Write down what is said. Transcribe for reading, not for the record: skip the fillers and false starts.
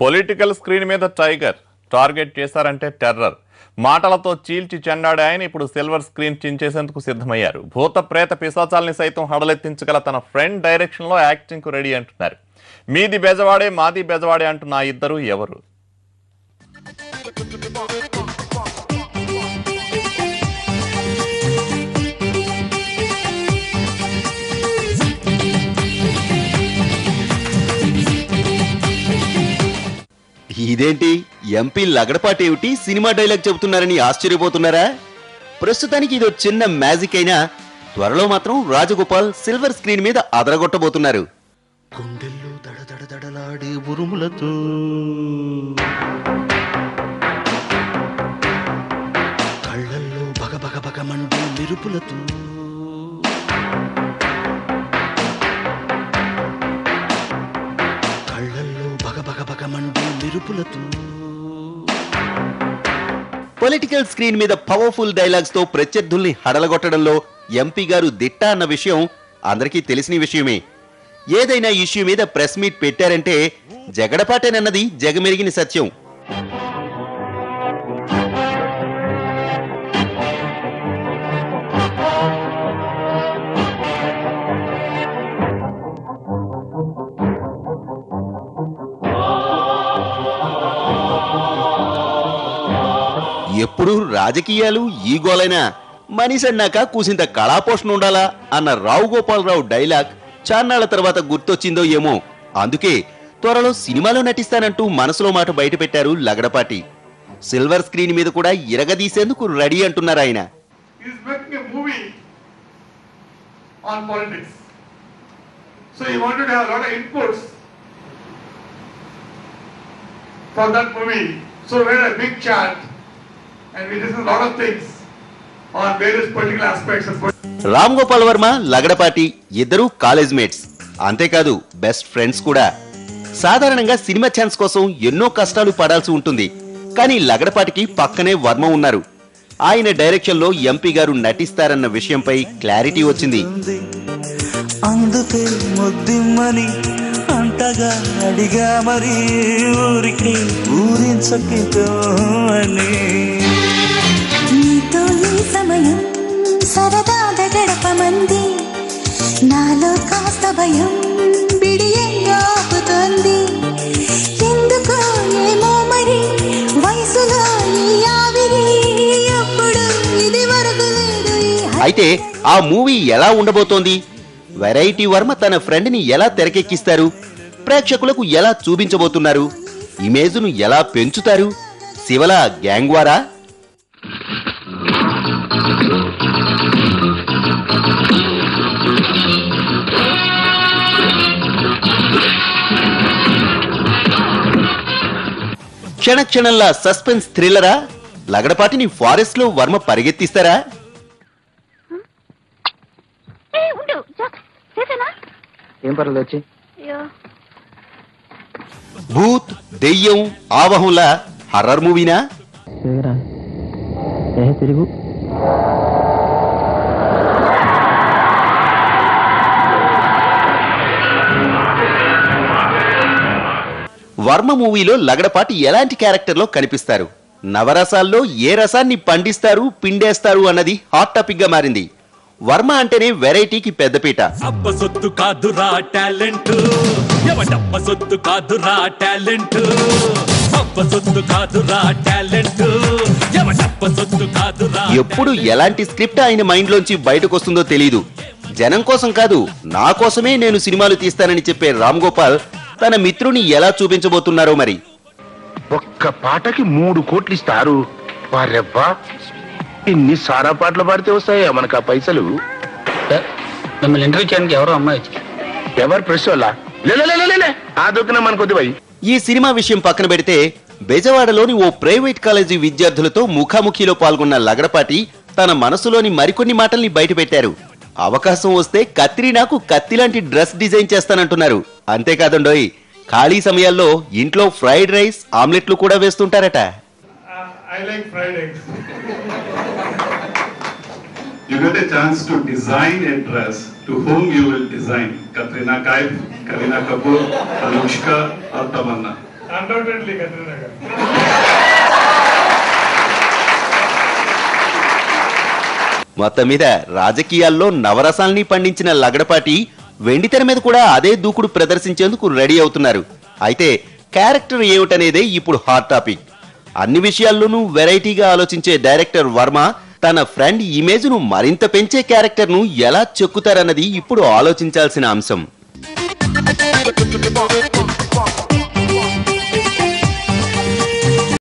Political screen మీద tiger target చేశారంటే terror. మాటలతో చీల్చి చెండాడే ఆయన ఇప్పుడు సిల్వర్ స్క్రీన్ చించేసేందుకు సిద్ధమయ్యారు. భూత ప్రేత పిశాచాల్ని సైతం హడలెత్తించగల తన ఫ్రెండ్ డైరెక్షన్ లో యాక్టింగ్ కు రెడీ అంటున్నారు. మీది బెజవాడే మాది బెజవాడే అంటున్న ఇద్దరు ఎవరు? ఇదేంటి ఎంపీ లగడపాటి ఏమిటి సినిమా డైలాగ్ చెబుతున్నారని ఆశ్చర్యపోతున్నారా? ప్రస్తుతానికి ఇదో చిన్న మ్యాజిక్ అయినా త్వరలో మాత్రం రాజగోపాల్ సిల్వర్ స్క్రీన్ మీద అదరగొట్టబోతున్నారు. గుండెల్లో దడదడదడలాడే ఉరుములతో కళ్ళల్లో బగబగబగమండే మెరుపులతో పొలిటికల్ స్క్రీన్ మీద పవర్ఫుల్ డైలాగ్స్ తో ప్రత్యర్థుల్ని హడలగొట్టడంలో ఎంపీ గారు దిట్ట అన్న విషయం అందరికీ తెలిసిన విషయమే. ఏదైనా ఇష్యూ మీద ప్రెస్ మీట్ పెట్టారంటే జగడపాటేనన్నది జగమెరిగిన సత్యం. ఎప్పుడు రాజకీయాలు ఈ గోలైనా మనిషి అన్నాక కూసింత కళాపోషణ ఉండాలా అన్న రావు గోపాలరావు డైలాగ్ చాన్నాళ్ల తర్వాత గుర్తొచ్చిందో ఏమో. అందుకే త్వరలో సినిమాలో నటిస్తానంటూ మనసులో మాట బయట పెట్టారు లగడపాటి. సిల్వర్ స్క్రీన్ మీద కూడా ఇరగదీసేందుకు రెడీ అంటున్నారు ఆయన. And we discussed a lot of things on various political aspects of Ram Gopal Varma, Lagadapati ఇద్దరు కాలేజ్ మేట్స్, అంతేకాదు బెస్ట్ ఫ్రెండ్స్ కూడా. సాధారణంగా సినిమా ఛాన్స్ కోసం ఎన్నో కష్టాలు పడాల్సి ఉంటుంది. కానీ లగడపాటికి పక్కనే వర్మ ఉన్నారు. ఆయన డైరెక్షన్ లో ఎంపీ గారు నటిస్తారన్న విషయంపై క్లారిటీ వచ్చింది. అందుకే ముద్దిమ్మని అంతగా అడిగా మరి ఊరికి ఊరించకితోని నీతో ఈ సమయం సరదాగా గడపమంది, నాలో కాస్త భయం బిడియంగా ఆపుతోంది. ఎందుకో ఏమో మరి వయసులో ఈ ఆవిరి ఎప్పుడు ఇది వరకు లేదు. అయితే ఆ మూవీ ఎలా ఉండబోతోంది? వెరైటీ వర్మ తన ఫ్రెండ్ ని ఎలా తెరకెక్కిస్తారు? ప్రేక్షకులకు ఎలా చూపించబోతున్నారు? ఇమేజ్ను ఎలా పెంచుతారు? శివల గ్యాంగ్ వారా? క్షణక్షణంలా సస్పెన్స్ థ్రిల్లరా? లగడపాటిని ఫారెస్ట్ లో వర్మ పరిగెత్తిస్తారా? భూత్, దెయ్యం, ఆవహంలా హర్రర్ మూవీనా? వర్మ మూవీలో లగడపాటి ఎలాంటి క్యారెక్టర్ లో కనిపిస్తారు? నవరసాల్లో ఏ రసాన్ని పండిస్తారు, పిండేస్తారు అన్నది హాట్ టాపిక్ గా మారింది. వర్మ అంటేనే వెరైటీకి పెద్దపీట. ఎప్పుడు ఎలాంటి స్క్రిప్ట్ ఆయన మైండ్ లోంచి బయటకు వస్తుందో తెలీదు. జనం కోసం కాదు, నా కోసమే నేను సినిమాలు తీస్తానని చెప్పే రామ్ గోపాల్ తన మిత్రుని ఎలా చూపించబోతున్నారో మరి. ఒక్క పాటకి 3 కోట్లు ఇస్తారు. వారెవ్వా, ఇన్ని సారా పాటలు పాడితే వస్తాయా మనకు ఆ పైసలు? మిమ్మల్ని ఇంటర్వ్యూ చేయడానికి ఎవరో అమ్మాయి ఎవరు ప్రెస్ వల్ల ఆ దొక్కిన మనకు వద్దు. ఈ సినిమా విషయం పక్కన పెడితే బెజవాడలోని ఓ ప్రైవేట్ కాలేజీ విద్యార్థులతో ముఖాముఖిలో పాల్గొన్న లగడపాటి తన మనసులోని మరికొన్ని మాటల్ని బయటపెట్టారు. అవకాశం వస్తే కత్రినాకు కత్తిలాంటి డ్రెస్ డిజైన్ చేస్తానంటున్నారు. అంతేకాదండోయ్, ఖాళీ సమయాల్లో ఇంట్లో ఫ్రైడ్ రైస్, ఆమ్లెట్లు కూడా వేస్తుంటారట. I like fried eggs. You get a chance to design a dress. To whom you will design? Katrina Kaif, Kareena Kapoor, Anushka or Tamanna? Undoubtedly, Katrina garu. మొత్తం మీద రాజకీయాల్లో నవరసాల్ని పండించిన లగడపాటి వెండితెర మీద కూడా అదే దూకుడు ప్రదర్శించేందుకు రెడీ అవుతున్నారు. అయితే క్యారెక్టర్ ఏమిటనేదే ఇప్పుడు హాట్ టాపిక్. అన్ని విషయాల్లోనూ వెరైటీగా ఆలోచించే డైరెక్టర్ వర్మ తన ఫ్రెండ్ ఇమేజ్ ను మరింత పెంచే క్యారెక్టర్ ను ఎలా చెక్కుతారన్నది ఇప్పుడు ఆలోచించాల్సిన అంశం.